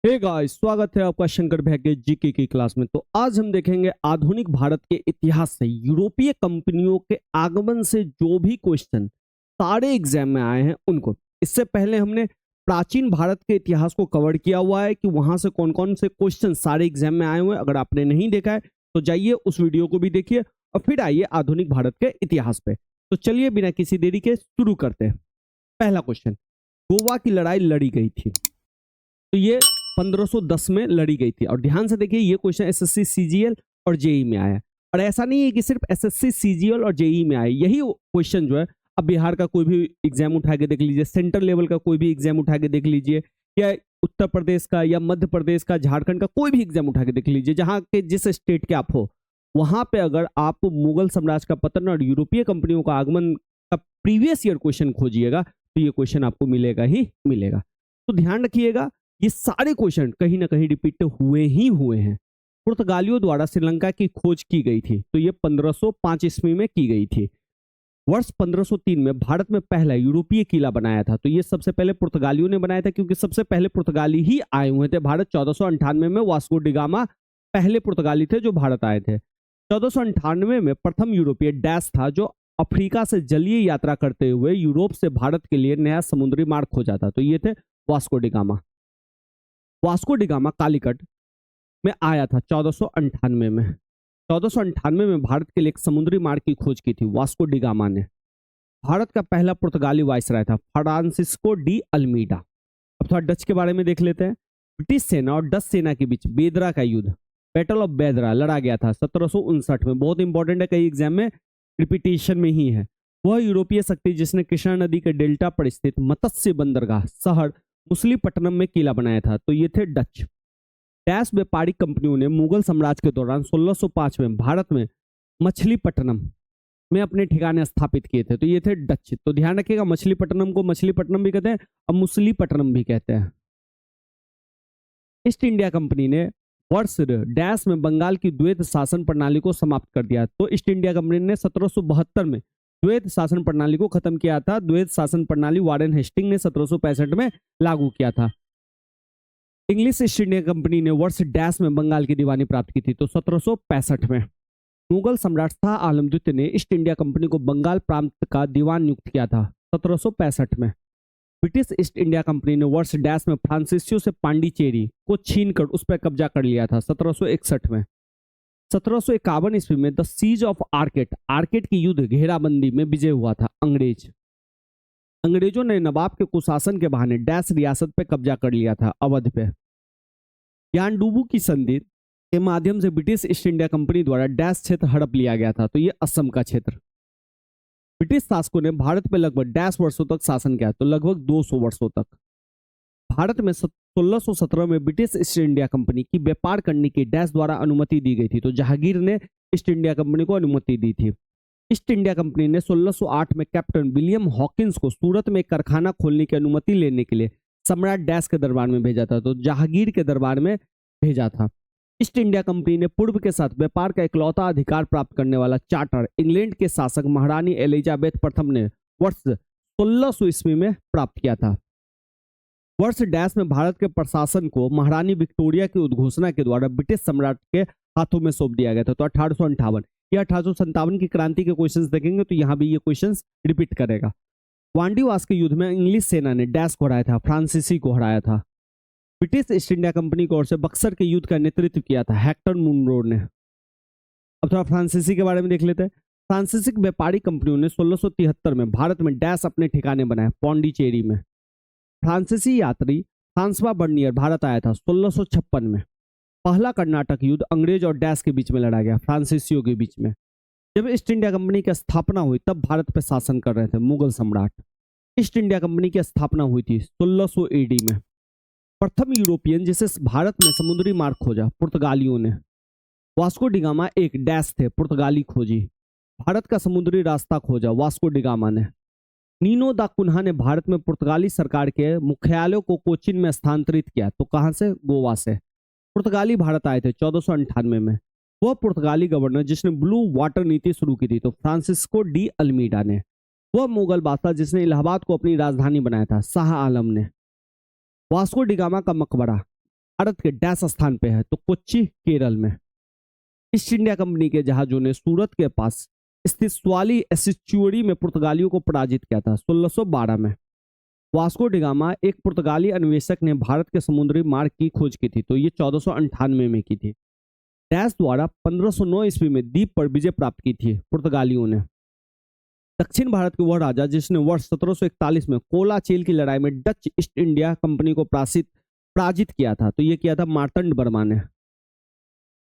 Hey guys, स्वागत है आपका शंकर भैया के जीके की क्लास में। तो आज हम देखेंगे आधुनिक भारत के इतिहास से यूरोपीय कंपनियों के आगमन से जो भी क्वेश्चन सारे एग्जाम में आए हैं उनको। इससे पहले हमने प्राचीन भारत के इतिहास को कवर किया हुआ है कि वहां से कौन कौन से क्वेश्चन सारे एग्जाम में आए हुए हैं। अगर आपने नहीं देखा है तो जाइए उस वीडियो को भी देखिए और फिर आइए आधुनिक भारत के इतिहास पे। तो चलिए बिना किसी देरी के शुरू करते हैं। पहला क्वेश्चन, गोवा की लड़ाई लड़ी गई थी तो ये 1510 में लड़ी गई थी। और ध्यान से देखिए ये क्वेश्चन एसएससी सीजीएल और जेई में आया है। और ऐसा नहीं है कि सिर्फ एसएससी सीजीएल और जेई में आया, यही क्वेश्चन जो है अब बिहार का कोई भी एग्जाम उठा के देख लीजिए, सेंट्रल लेवल का कोई भी एग्जाम उठा के देख लीजिए, या उत्तर प्रदेश का या मध्य प्रदेश का, झारखंड का कोई भी एग्जाम उठा के देख लीजिए, जहां के जिस स्टेट के आप हो वहां पे अगर आप मुगल साम्राज्य का पतन और यूरोपीय कंपनियों का आगमन का प्रीवियस ईयर क्वेश्चन खोजिएगा तो ये क्वेश्चन आपको मिलेगा ही मिलेगा। तो ध्यान रखिएगा ये सारे क्वेश्चन कहीं ना कहीं रिपीट हुए ही हुए हैं। पुर्तगालियों द्वारा श्रीलंका की खोज की गई थी तो ये 1505 ईस्वी में की गई थी। वर्ष 1503 में भारत में पहला यूरोपीय किला बनाया था तो ये सबसे पहले पुर्तगालियों ने बनाया था, क्योंकि सबसे पहले पुर्तगाली ही आए हुए थे भारत। 1498 में वास्को डिगामा पहले पुर्तगाली थे जो भारत आए थे। 1498 में प्रथम यूरोपीय डैश था जो अफ्रीका से जलीय यात्रा करते हुए यूरोप से भारत के लिए नया समुद्री मार्ग खोजा था तो ये थे Vasco da Gama. Vasco da Gama Calicut में आया था 1498 में। 1498 में भारत के लिए एक समुद्री मार्ग की खोज की थी वास्को डिगामा ने। भारत का पहला पुर्तगाली वायसराय था फ्रांसिस्को डी अल्मीडा। अब थोड़ा डच के बारे में देख लेते हैं। ब्रिटिश सेना और डच सेना के बीच बेदरा का युद्ध, बैटल ऑफ बेदरा, लड़ा गया था 1759 में। बहुत इंपॉर्टेंट है, कई एग्जाम में रिपीटेशन में ही है। वह यूरोपीय शक्ति जिसने कृष्णा नदी के डेल्टा पर स्थित मत्स्य बंदरगाह शहर मुसलीपट्टनम में किला बनाया था तो ये थे डच। डैश व्यापारिक कंपनियों ने मुगल साम्राज्य के दौरान 1605 में भारत में मछलीपट्टनम में अपने ठिकाने स्थापित किए थे तो ये थे डच। तो ध्यान रखिएगा मछलीपट्टनम को मछलीपट्टनम भी कहते हैं और मुसलीपट्टनम भी कहते हैं। ईस्ट इंडिया कंपनी ने वर्ष डैश में बंगाल की द्वैत शासन प्रणाली को समाप्त कर दिया। तो ईस्ट इंडिया कंपनी ने 1772 में द्वैत शासन प्रणाली को खत्म किया था। द्वैत शासन प्रणाली वारेन हेस्टिंग ने 1765 में लागू किया था। इंग्लिश ईस्ट इंडिया कंपनी ने वर्ष डैश में बंगाल की दीवानी प्राप्त की थी तो 1765 में। मुगल सम्राट शाह आलम द्वितीय ने ईस्ट इंडिया कंपनी को बंगाल प्रांत का दीवान नियुक्त किया था 1765 में। ब्रिटिश ईस्ट इंडिया कंपनी ने वर्ष डैश में फ्रांसिसियो से पांडिचेरी को छीनकर उस पर कब्जा कर लिया था 1761 में। 1751 ईस्वी में the siege of Arcot, Arcot की युद्ध घेराबंदी में विजय हुआ था अंग्रेजों ने नवाब के कुशासन के बहाने डैश रियासत पे कब्जा कर लिया था अवध पे। यानडुबू की संधि के माध्यम से ब्रिटिश ईस्ट इंडिया कंपनी द्वारा डैश क्षेत्र हड़प लिया गया था तो ये असम का क्षेत्र। ब्रिटिश शासकों ने भारत पे लगभग डैश वर्षों तक शासन किया तो लगभग 200 वर्षों तक। भारत में 1617 में ब्रिटिश ईस्ट इंडिया कंपनी की व्यापार करने की डैश द्वारा अनुमति दी गई थी तो जहांगीर ने ईस्ट इंडिया कंपनी को अनुमति दी थी। ईस्ट इंडिया कंपनी ने 1608 में कैप्टन विलियम हॉकिंस को सूरत में एक कारखाना खोलने की अनुमति लेने के लिए सम्राट डैश के दरबार में भेजा था तो जहांगीर के दरबार में भेजा था। ईस्ट इंडिया कंपनी ने पूर्व के साथ व्यापार का इकलौता अधिकार प्राप्त करने वाला चार्टर इंग्लैंड के शासक महारानी एलिजाबेथ प्रथम ने वर्ष 1600 ईस्वी में प्राप्त किया था। वर्ष डैश में भारत के प्रशासन को महारानी विक्टोरिया की उद्घोषणा के द्वारा ब्रिटिश सम्राट के हाथों में सौंप दिया गया था तो 1858। या 1857 की क्रांति के क्वेश्चंस देखेंगे तो यहाँ भी ये क्वेश्चंस रिपीट करेगा। वांडीवास के युद्ध में इंग्लिश सेना ने डैश को हराया था, फ्रांसीसी को हराया था। ब्रिटिश ईस्ट इंडिया कंपनी की ओर से बक्सर के युद्ध का नेतृत्व किया था हेक्टर मुनरो ने। अब थोड़ा फ्रांसीसी के बारे में देख लेते हैं। फ्रांसीसी व्यापारिक कंपनियों ने 1673 में भारत में डैश अपने ठिकाने बनाए पौंडीचेरी में। फ्रांसीसी यात्री फ्रांसवा बर्नियर भारत आया था 1656 में। पहला कर्नाटक युद्ध अंग्रेज और डैश के बीच में लड़ा गया, फ्रांसीसियों के बीच में। जब ईस्ट इंडिया कंपनी की स्थापना हुई तब भारत पर शासन कर रहे थे मुगल सम्राट। ईस्ट इंडिया कंपनी की स्थापना हुई थी 1600 AD में। प्रथम यूरोपियन जिसे भारत में समुद्री मार्ग खोजा पुर्तगालियों ने। वास्को डिगामा एक डैश थे, पुर्तगाली खोजी। भारत का समुद्री रास्ता खोजा वास्को डिगामा ने। नीनो दा कुन्हा ने भारत में पुर्तगाली सरकार के मुख्यालय को कोचिन में स्थानांतरित किया तो कहां से? गोवा से। पुर्तगाली भारत आए थे 1498 में। वह पुर्तगाली गवर्नर जिसने ब्लू वाटर नीति शुरू की थी तो फ्रांसिस्को डी अल्मीडा ने। वह मुगल बादशाह जिसने इलाहाबाद को अपनी राजधानी बनाया था शाह आलम ने। वास्को डिगामा का मकबरा भारत के डैश स्थान पे है, तो कोच्चि केरल में। ईस्ट इंडिया कंपनी के जहाजों ने सूरत के पास स्थित स्वाली एस्चुरी में पुर्तगालियों को पराजित किया था 1612 में। वास्को डिगामा एक पुर्तगाली अन्वेषक ने भारत के समुद्री मार्ग की खोज की थी, तो ये 1498 में की थी। डैश द्वारा 1509 ईस्वी में द्वीप पर विजय प्राप्त की थी पुर्तगालियों ने। दक्षिण भारत के वह राजा जिसने वर्ष 1741 में कोलाचेल की लड़ाई में डच ईस्ट इंडिया कंपनी को पराजित किया था, तो यह किया था मार्तंड वर्मा ने।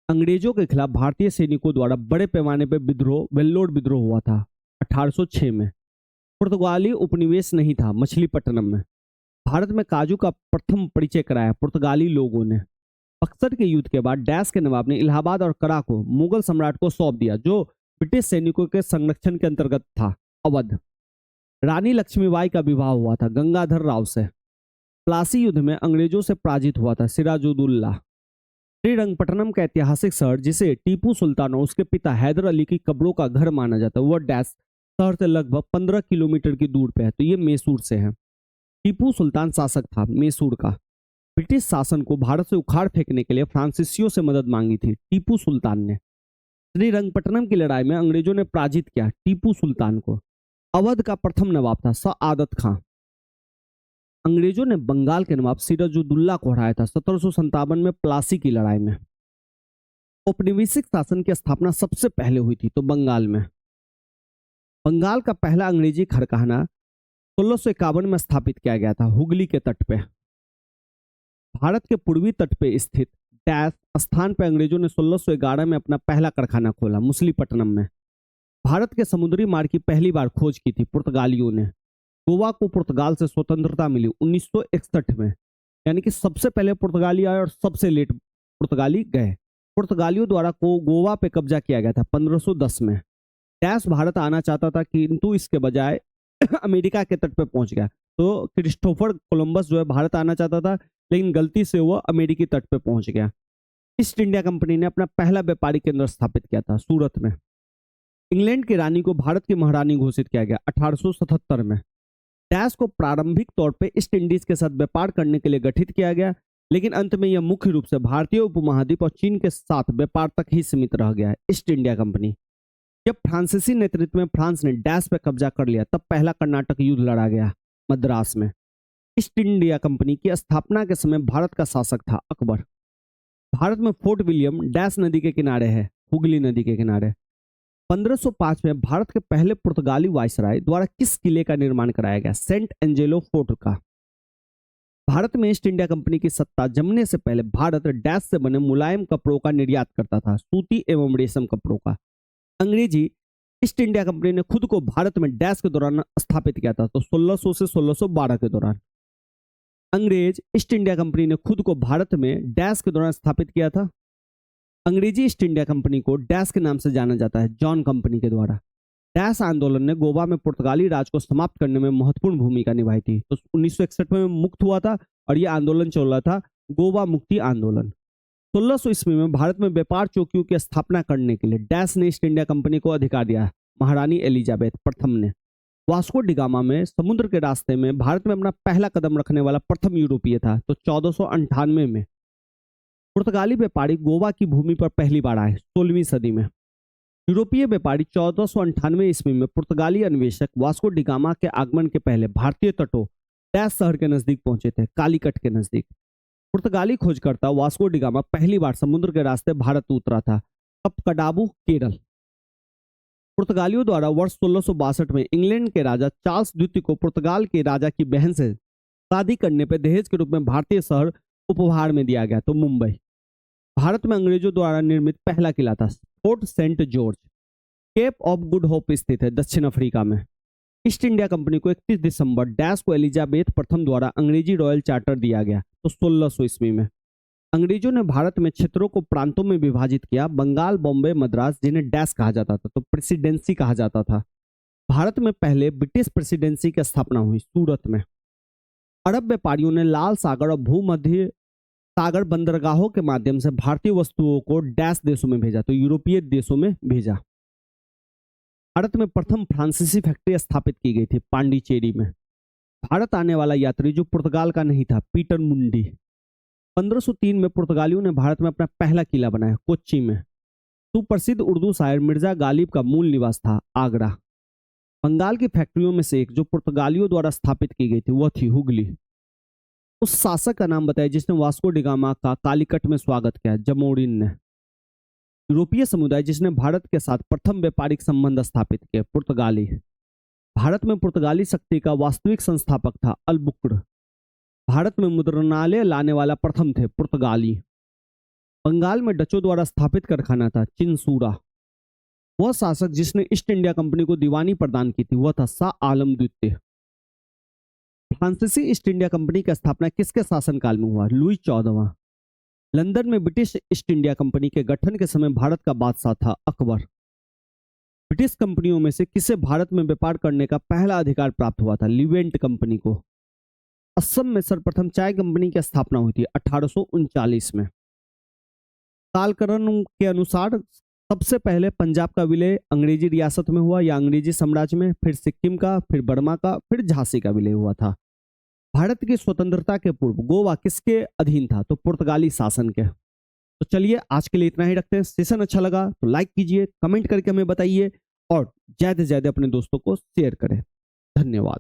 अंग्रेजों के खिलाफ भारतीय सैनिकों द्वारा बड़े पैमाने पर विद्रोह वेल्लोर विद्रोह हुआ था 1806 में। पुर्तगाली उपनिवेश नहीं था मछलीपट्टनम में। भारत में काजू का प्रथम परिचय कराया पुर्तगाली लोगों ने। बक्सर के युद्ध के बाद डैश के नवाब ने इलाहाबाद और करा को मुगल सम्राट को सौंप दिया, जो ब्रिटिश सैनिकों के संरक्षण के अंतर्गत था। अवध रानी लक्ष्मीबाई का विवाह हुआ था गंगाधर राव से। प्लासी युद्ध में अंग्रेजों से पराजित हुआ था सिराजुद्दौला। श्रीरंगपट्टनम का ऐतिहासिक शहर जिसे टीपू सुल्तान और उसके पिता हैदर अली की कब्रों का घर माना जाता है, वह डैश शहर से लगभग 15 किलोमीटर की दूर पे है, तो ये मैसूर से है। टीपू सुल्तान शासक था मैसूर का। ब्रिटिश शासन को भारत से उखाड़ फेंकने के लिए फ्रांसीसियों से मदद मांगी थी टीपू सुल्तान ने। श्रीरंगपट्टनम की लड़ाई में अंग्रेजों ने पराजित किया टीपू सुल्तान को। अवध का प्रथम नवाब था सआदत खां। अंग्रेजों ने बंगाल के नवाब सिराजुद्दौला को हराया था 1757 में प्लासी की लड़ाई में। औपनिवेशिक शासन की स्थापना सबसे पहले हुई थी तो बंगाल में। बंगाल का पहला अंग्रेजी खरकाना 1651 में स्थापित किया गया था हुगली के तट पे। भारत के पूर्वी तट पे स्थित डैश स्थान पर अंग्रेजों ने 1611 में अपना पहला कारखाना खोला मछलीपट्टनम में। भारत के समुद्री मार्ग की पहली बार खोज की थी पुर्तगालियों ने। गोवा को पुर्तगाल से स्वतंत्रता मिली 1961 में, यानी कि सबसे पहले पुर्तगाली आए और सबसे लेट पुर्तगाली गए। पुर्तगालियों द्वारा को गोवा पे कब्जा किया गया था 1510 में। डैश भारत आना चाहता था किंतु इसके बजाय अमेरिका के तट पे पहुंच गया। तो क्रिस्टोफर कोलंबस जो है भारत आना चाहता था, लेकिन गलती से वो अमेरिकी तट पे पहुंच गया। ईस्ट इंडिया कंपनी ने अपना पहला व्यापारिक केंद्र स्थापित किया था सूरत में। इंग्लैंड की रानी को भारत की महारानी घोषित किया गया 1877 में। डैश को प्रारंभिक तौर पे ईस्ट इंडीज के साथ व्यापार करने के लिए गठित किया गया, लेकिन अंत में यह मुख्य रूप से भारतीय उपमहाद्वीप और चीन के साथ व्यापार तक ही सीमित रह गया है ईस्ट इंडिया कंपनी। जब फ्रांसीसी नेतृत्व में फ्रांस ने डैश पे कब्जा कर लिया, तब पहला कर्नाटक युद्ध लड़ा गया मद्रास में। ईस्ट इंडिया कंपनी की स्थापना के समय भारत का शासक था अकबर। भारत में फोर्ट विलियम डैश नदी के किनारे है, हुगली नदी के किनारे। 1505 में भारत के पहले पुर्तगाली वायसराय द्वारा किस किले का निर्माण कराया गया? सेंट एंजेलो फोर्ट का। भारत में ईस्ट इंडिया कंपनी की सत्ता जमने से पहले भारत डैश से बने मुलायम कपड़ों का निर्यात करता था, सूती एवं रेशम कपड़ों का। अंग्रेजी ईस्ट इंडिया कंपनी ने खुद को भारत में डैश के दौरान स्थापित किया था, तो 1600 से 1612 के दौरान। अंग्रेज ईस्ट इंडिया कंपनी ने खुद को भारत में डैश के दौरान स्थापित किया था। अंग्रेजी ईस्ट इंडिया कंपनी को डैश के नाम से जाना जाता है जॉन कंपनी के द्वारा। डैश आंदोलन ने गोवा में पुर्तगाली राज को समाप्त करने में महत्वपूर्ण भूमिका निभाई थी। तो 1961 में मुक्त हुआ था और यह आंदोलन चल रहा था गोवा मुक्ति आंदोलन। 1600 ईस्वी में भारत में व्यापार चौकियों की स्थापना करने के लिए डैश ने ईस्ट इंडिया कंपनी को अधिकार दिया। महारानी एलिजाबेथ प्रथम ने वास्को डिगामा में समुद्र के रास्ते में भारत में अपना पहला कदम रखने वाला प्रथम यूरोपीय था। तो 1498 में पुर्तगाली व्यापारी गोवा की भूमि पर पहली बार आए 16वीं सदी में। यूरोपीय व्यापारी 1498 ईस्वी में पुर्तगाली अन्वेषक वास्को डिगामा के आगमन के पहले भारतीय तटों डैश शहर के नजदीक पहुंचे थे, कालीकट के नजदीक। पुर्तगाली खोजकर्ता वास्को डिगामा पहली बार समुद्र के रास्ते भारत उतरा था, अब कडाबू केरल। पुर्तगालियों द्वारा वर्ष 1662 में इंग्लैंड के राजा चार्ल्स द्वितीय को पुर्तगाल के राजा की बहन से शादी करने पर दहेज के रूप में भारतीय शहर उपहार में दिया गया, तो मुंबई। भारत में अंग्रेजों द्वारा निर्मित पहला किला था fort saint George, cape of good hope स्थित है दक्षिण अफ्रीका में। ईस्ट इंडिया कंपनी को 31 दिसंबर डैश को एलिजाबेथ प्रथम द्वारा अंग्रेजी रॉयल चार्टर दिया गया, तो 1600 ईस्वी में। अंग्रेजों ने भारत में क्षेत्रों को प्रांतों में विभाजित किया, बंगाल, बॉम्बे, मद्रास, जिन्हें डैश कहा जाता था, तो प्रेसिडेंसी कहा जाता था। भारत में पहले ब्रिटिश प्रेसिडेंसी की स्थापना हुई सूरत में। अरब व्यापारियों ने लाल सागर और भूमध्य सागर बंदरगाहों के माध्यम से भारतीय वस्तुओं को डैश देशों में भेजा, तो यूरोपीय देशों में भेजा। भारत में प्रथम फ्रांसीसी फैक्ट्री स्थापित की गई थी पांडिचेरी में। भारत आने वाला यात्री जो पुर्तगाल का नहीं था, पीटर मुंडी। 1503 में पुर्तगालियों ने भारत में अपना पहला किला बनाया कोच्चि में। सुप्रसिद्ध उर्दू शायर मिर्जा गालिब का मूल निवास था आगरा। बंगाल की फैक्ट्रियों में से एक जो पुर्तगालियों द्वारा स्थापित की गई थी वह थी हुगली। उस शासक का नाम बताया जिसने वास्को डी गामा का कालीकट में स्वागत किया, जमोरिन ने। यूरोपीय समुदाय जिसने भारत के साथ प्रथम व्यापारिक संबंध स्थापित किए, पुर्तगाली। भारत में पुर्तगाली शक्ति का वास्तविक संस्थापक था अलबुक्र। भारत में मुद्रणालय लाने वाला प्रथम थे पुर्तगाली। बंगाल में डचों द्वारा स्थापित कारखाना था चिंसूरा। वह शासक जिसने ईस्ट इंडिया कंपनी को दीवानी प्रदान की थी वह था शाह आलम द्वितीय। फ्रांसीसी ईस्ट इंडिया कंपनी की स्थापना किसके शासनकाल में हुआ, लुई 14वां। लंदन में ब्रिटिश ईस्ट इंडिया कंपनी के गठन के समय भारत का बादशाह था अकबर। ब्रिटिश कंपनियों में से किसे भारत में व्यापार करने का पहला अधिकार प्राप्त हुआ था, लिवेंट कंपनी को। असम में सर्वप्रथम चाय कंपनी की स्थापना हुई थी 1839 में। कालकरण के अनुसार सबसे पहले पंजाब का विलय अंग्रेजी रियासत में हुआ या अंग्रेजी साम्राज्य में, फिर सिक्किम का, फिर बर्मा का, फिर झांसी का विलय हुआ था। भारत की स्वतंत्रता के पूर्व गोवा किसके अधीन था, तो पुर्तगाली शासन के। तो चलिए आज के लिए इतना ही रखते हैं। सेशन अच्छा लगा तो लाइक कीजिए, कमेंट करके हमें बताइए और ज्यादा से ज्यादा अपने दोस्तों को शेयर करें। धन्यवाद।